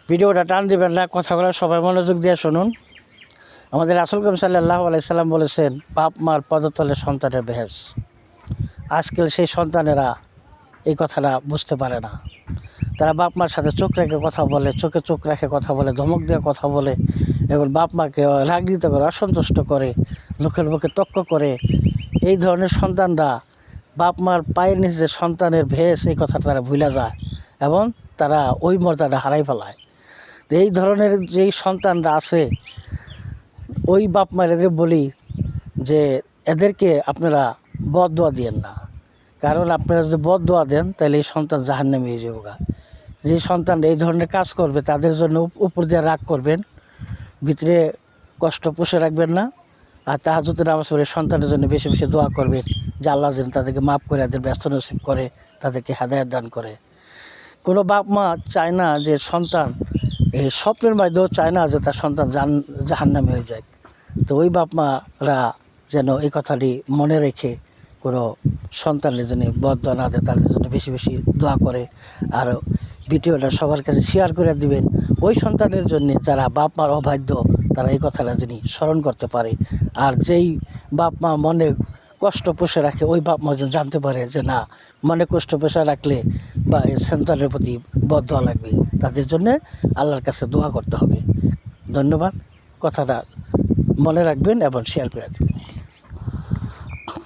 ভিডিওটা টান দিবেন না, কথাগুলো সবাই মনোযোগ দিয়ে শুনুন। আমাদের রাসূল করিম সাল্লাল্লাহু আলাইহি সাল্লাম বলেছেন, বাপ মার পদতলে সন্তানের বেহেশ। আজকাল সেই সন্তানেরা এই কথাটা বুঝতে পারে না। তারা বাপ মার সাথে চোখ রেখে কথা বলে, চোখে চোখ রেখে কথা বলে, ধমক দিয়ে কথা বলে এবং বাপ মাকে রাগান্বিত করে, অসন্তুষ্ট করে, লোকের মুখে তক্ক করে। এই ধরনের সন্তানরা বাপ মার পায়ের নিচে সন্তানের ভেষ, এই কথা তারা ভুলে যায় এবং তারা ওই মর্যাদা হারাই ফেলায়। এই ধরনের যেই সন্তানরা আছে, ওই বাপ মার এদের বলি যে এদেরকে আপনারা বদদোয়া দিয়েন না। কারণ আপনারা যদি বদদোয়া দেন তাহলে এই সন্তান জাহান্নামী হয়ে যাবে। যে সন্তান এই ধরনের কাজ করবে তাদের জন্য উপর দিয়ে রাগ করবেন, ভিতরে কষ্ট পুষে রাখবেন না। আর তাহাজ্জুদের নামাজ পড়ে সন্তানের জন্য বেশি বেশি দোয়া করবেন যে আল্লাহ যেন তাদেরকে মাফ করে, তাদের ব্যস্ত নসিব করে, তাদেরকে হেদায়েত দান করে। কোনো বাপ মা চায় না যে সন্তান এই স্বপ্নের মাধ্যমেও চায় না যে তার সন্তান জাহান্নামী হয়ে যায়। তো ওই বাপ মারা যেন এই কথাটি মনে রেখে কোনো সন্তানের জন্য বদদোয়া না দেয়, তাদের জন্য বেশি বেশি দোয়া করে। আর ভিডিওটা সবার কাছে শেয়ার করে দিবেন ওই সন্তানের জন্য যারা বাপ মার অবাধ্য, তারা এই কথাটা যিনি স্মরণ করতে পারে। আর যেই বাপ মা মনে কষ্ট পুষে রাখে, ওই বাপ মা যেন জানতে পারে যে না, মনে কষ্ট পুষে রাখলে বা এই সন্তানের প্রতি বদদোয়া লাগবে, তাদের জন্যে আল্লাহর কাছে দোয়া করতে হবে। ধন্যবাদ। কথাটা মনে রাখবেন এবং শেয়ার করে দেবেন।